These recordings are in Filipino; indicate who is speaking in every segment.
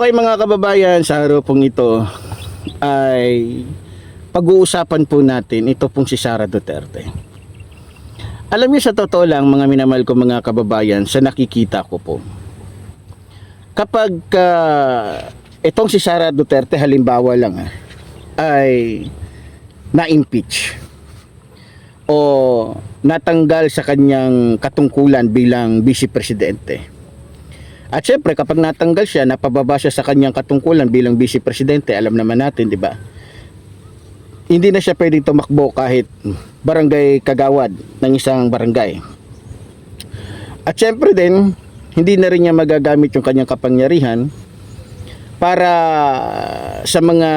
Speaker 1: Okay mga kababayan, sa araw pong ito ay pag-uusapan po natin ito pong si Sara Duterte. Alam niyo, sa totoo lang mga minamahal ko mga kababayan, sa nakikita ko po, kapag itong si Sara Duterte halimbawa lang ay na-impeach o natanggal sa kanyang katungkulan bilang vice presidente. At syempre kapag natanggal siya, napababa siya sa kanyang katungkulan bilang vice presidente, alam naman natin, di ba? Hindi na siya pwedeng tumakbo kahit barangay kagawad ng isang barangay. At syempre din, hindi na rin niya magagamit yung kanyang kapangyarihan para sa mga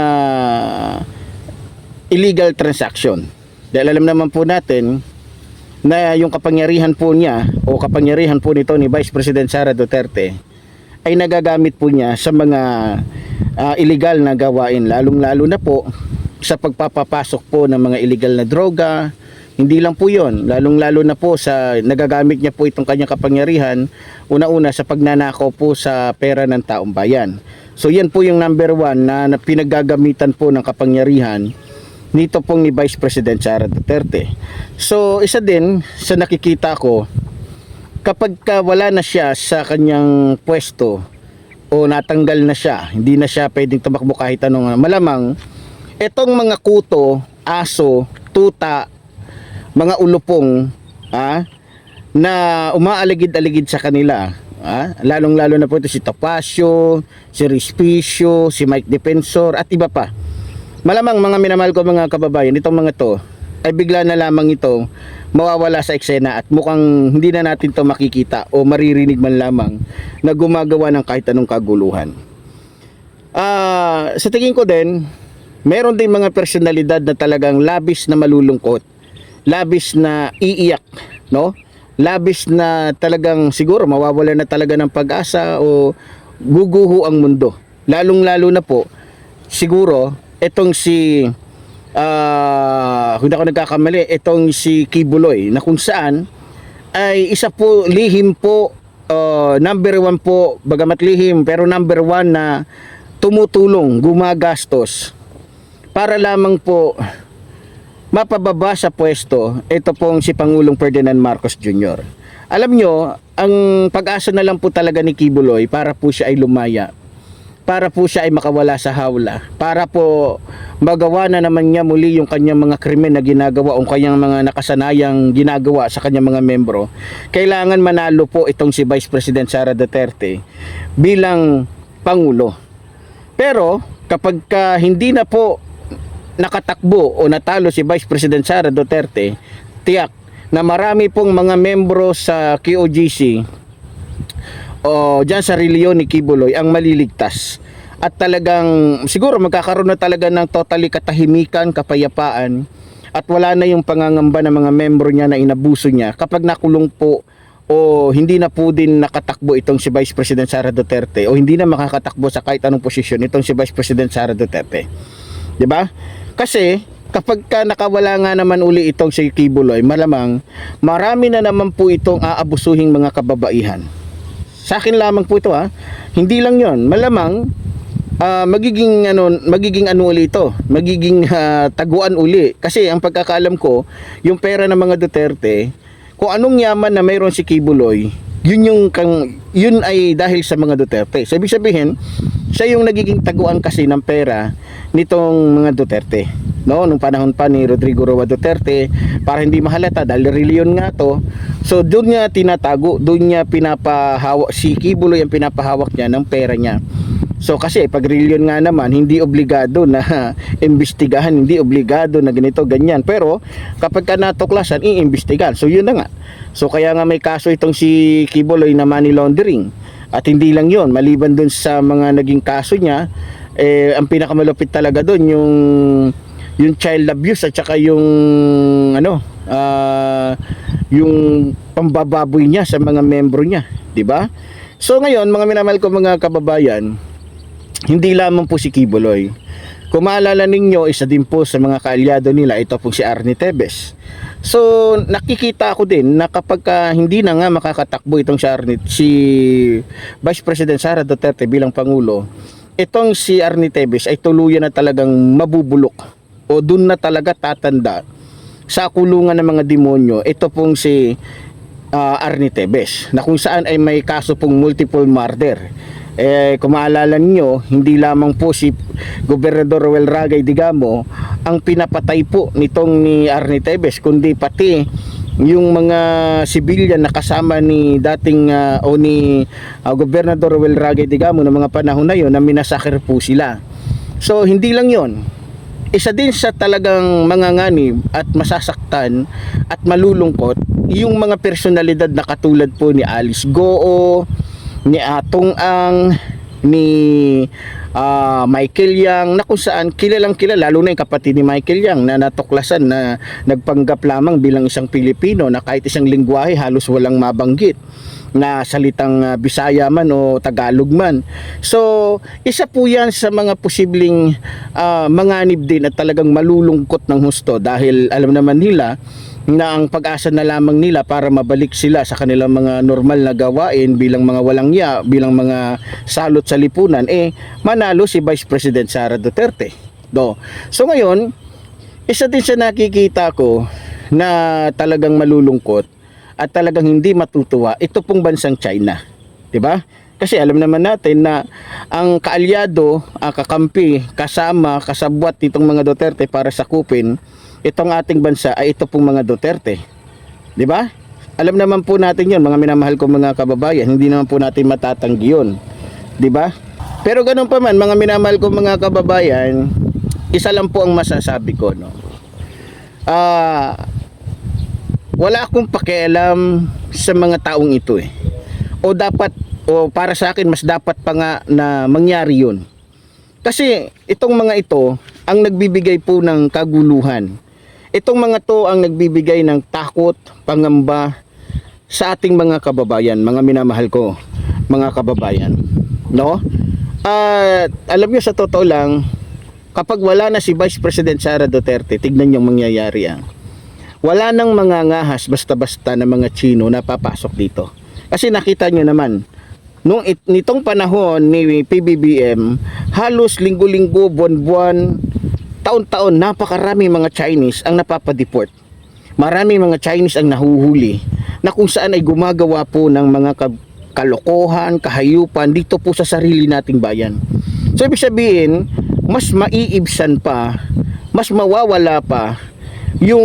Speaker 1: illegal transaction. Dahil alam naman po natin na yung kapangyarihan po niya o kapangyarihan po nito ni Vice President Sara Duterte ay nagagamit po niya sa mga illegal na gawain, lalong-lalo na po sa pagpapapasok po ng mga illegal na droga. Hindi lang po yon, lalong-lalo na po sa nagagamit niya po itong kanyang kapangyarihan una-una sa pagnanakaw po sa pera ng taong bayan. So yan po yung number one na pinaggagamitan po ng kapangyarihan nito pong ni Vice President Sara Duterte. So isa din sa nakikita ko, kapag wala na siya sa kanyang pwesto o natanggal na siya, hindi na siya pwedeng tumakbo kahit anong, malamang itong mga kuto, aso, tuta, mga ulupong na umaaligid-aligid sa kanila, lalong-lalo na po ito si Topacio, si Respicio, si Mike Defensor at iba pa. Malamang mga minamahal ko mga kababayan, itong mga to ay bigla na lamang ito mawawala sa eksena at mukhang hindi na natin to makikita o maririnig man lamang na gumagawa ng kahit anong kaguluhan. Sa tingin ko din, meron din mga personalidad na talagang labis na malulungkot, labis na iiyak, no? Labis na talagang siguro mawawala na talaga ng pag-asa o guguho ang mundo. Lalong-lalo na po siguro itong si kung hindi ako nagkakamali, itong si Kibuloy, na kung saan ay isa po lihim po, number one po, bagamat lihim pero number one na tumutulong, gumagastos para lamang po mapababa sa pwesto ito pong si Pangulong Ferdinand Marcos Jr. Alam nyo, ang pag-asa na lang po talaga ni Kibuloy para po siya ay lumaya, para po siya ay makawala sa hawla, para po magawa na naman niya muli yung kanyang mga krimen na ginagawa o kanyang mga nakasanayang ginagawa sa kanyang mga membro. Kailangan manalo po itong si Vice President Sara Duterte bilang Pangulo. Pero kapag hindi na po nakatakbo o natalo si Vice President Sara Duterte, tiyak na marami pong mga membro sa QOGC o dyan sa reliyon ni Kibuloy ang maliligtas at talagang siguro magkakaroon na talaga ng totally katahimikan, kapayapaan at wala na yung pangangamba ng mga membro niya na inabuso niya kapag nakulong po o hindi na po din nakatakbo itong si Vice President Sara Duterte o hindi na makakatakbo sa kahit anong posisyon itong si Vice President Sara Duterte, di ba? Kasi kapag nakawala nga naman uli itong si Kibuloy, malamang marami na naman po itong aabusuhing mga kababaihan. Sa akin lamang po ito, hindi lang yon, malamang magiging ano uli ito, magiging taguan uli. Kasi ang pagkakaalam ko, yung pera ng mga Duterte, kung anong yaman na mayroon si Kibuloy, yun ay dahil sa mga Duterte. So ibig sabihin, siya yung nagiging taguan kasi ng pera nitong mga Duterte, no? Nung panahon pa ni Rodrigo Roa Duterte, para hindi mahalata dahil reliyon nga to. So doon niya tinatago, doon niya pinapahawak, si Kibuloy ang pinapahawak niya ng pera niya. So kasi pag reliyon nga naman, hindi obligado na imbestigahan, hindi obligado na ganito ganyan, pero kapag natuklasan, iimbestigahan. So yun na nga. So kaya nga may kaso itong si Kibuloy na money laundering. At hindi lang yon, maliban dun sa mga naging kaso niya, ang pinakamalupit talaga dun yung child abuse at saka yung yung pambababoy niya sa mga membro niya, di ba? So ngayon, mga minamahal ko mga kababayan, hindi lamang po si Kibuloy. Kung maalala ninyo, isa din po sa mga kaalyado nila, ito po si Arnie Tevez. So nakikita ako din na kapag hindi na nga makakatakbo itong si Vice President Sara Duterte bilang Pangulo, itong si Arnie Tevez ay tuluyan na talagang mabubulok o dun na talaga tatanda sa kulungan ng mga demonyo. Ito pong si Arnie Tevez, na kung saan ay may kaso pong multiple murder. Kung maalala niyo, hindi lamang po si Gobernador Roel Ragay Digamo ang pinapatay po nitong ni Arnie Tevez, kundi pati yung mga sibilyan na kasama ni dating ni Gobernador Roel Ragay Digamo ng mga panahon na yon, na minasakir po sila. So hindi lang yon, isa din sa talagang manganganib at masasaktan at malulungkot yung mga personalidad na katulad po ni Alice Goo, ni Atong Ang, ni Michael Yang, na kung saan kilalang kilala, lalo na yung kapatid ni Michael Yang na natuklasan na nagpanggap lamang bilang isang Pilipino na kahit isang lingwahe halos walang mabanggit na salitang Bisaya man o Tagalog man. So isa po yan sa mga posibleng manganib din at talagang malulungkot ng husto, dahil alam naman nila na ang pag-asa na lamang nila para mabalik sila sa kanilang mga normal na gawain bilang mga walang ya, bilang mga salot sa lipunan, manalo si Vice President Sara Duterte. So ngayon, isa din sa nakikita ko na talagang malulungkot at talagang hindi matutuwa, ito pong bansang China, 'di ba? Kasi alam naman natin na ang kaalyado, kakampi, kasama, kasabwat nitong mga Duterte para sakupin itong ating bansa ay ito pong mga Duterte. 'Di ba? Alam naman po natin 'yon, mga minamahal kong mga kababayan, hindi naman po natin matatanggi 'yon. 'Di ba? Pero ganun pa man, mga minamahal kong mga kababayan, isa lang po ang masasabi ko, no. Wala akong pakialam sa mga taong ito o para sa akin mas dapat pa nga na mangyari 'yun. Kasi itong mga ito ang nagbibigay po ng kaguluhan. Itong mga to ang nagbibigay ng takot, pangamba sa ating mga kababayan, mga minamahal ko, mga kababayan, no? Alam niyo, sa totoo lang, kapag wala na si Vice President Sara Duterte, tignan niyo ang mangyayari. Wala nang mga ngahas basta-basta na mga Chino na papasok dito. Kasi nakita niyo naman, nitong panahon ni PBBM, halos linggo-linggo, buwan-buwan, taon-taon, napakarami mga Chinese ang napapadeport. Marami mga Chinese ang nahuhuli na kung saan ay gumagawa po ng mga kalokohan, kahayupan dito po sa sarili nating bayan. So ibig sabihin, mas maiibsan pa, mas mawawala pa yung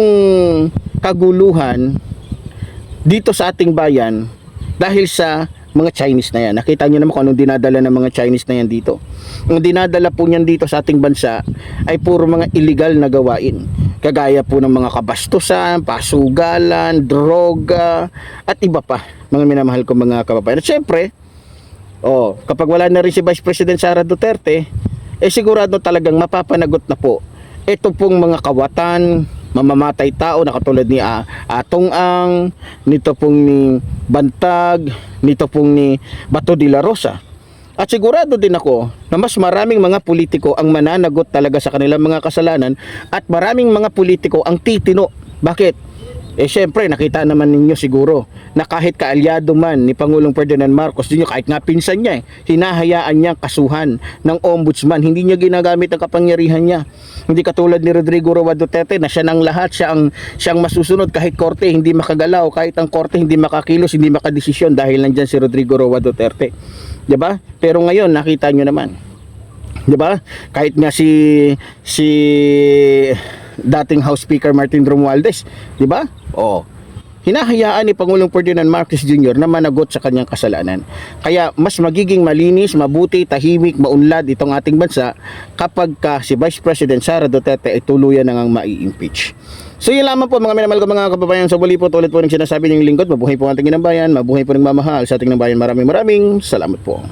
Speaker 1: kaguluhan dito sa ating bayan dahil sa mga Chinese na yan. Nakita niyo naman kung anong dinadala ng mga Chinese na yan dito. Ang dinadala po niyan dito sa ating bansa ay puro mga illegal na gawain. Kagaya po ng mga kabastusan, pasugalan, droga, at iba pa, mga minamahal ko mga kababayan. At syempre, kapag wala na rin si Vice President Sara Duterte, sigurado talagang mapapanagot na po ito pong mga kawatan, mamamatay tao na katulad ni Atong Ang, nito pong ni Bantag, nito pong ni Bato de la Rosa. At sigurado din ako na mas maraming mga politiko ang mananagot talaga sa kanilang mga kasalanan at maraming mga politiko ang titino. Bakit? Syempre nakita naman ninyo siguro na kahit kaalyado man ni Pangulong Ferdinand Marcos, din kahit nga pinsan niya, hinahayaan niya kasuhan ng ombudsman. Hindi niya ginagamit ang kapangyarihan niya. Hindi katulad ni Rodrigo Roa Duterte na siya ng lahat, siyang masusunod kahit korte hindi makagalaw, kahit ang korte hindi makakilos, hindi makadesisyon dahil nandiyan si Rodrigo Roa Duterte. 'Di ba? Pero ngayon nakita niyo naman, 'di ba? Kahit nga si dating House Speaker Martin Romualdez, 'di ba? Hinahayaan ni Pangulong Ferdinand Marcos Jr. na managot sa kanyang kasalanan. Kaya mas magiging malinis, mabuti, tahimik, maunlad itong ating bansa kapag si Vice President Sara Duterte ay tuluyan nang mai-impeach. So yun lamang po mga minamahal ko mga kababayan. Sa muli po ulit po rin sinasabi ng lingkod, mabuhay po ang ating inambayan, mabuhay po ng mamahal sa ating bayan. Maraming salamat po.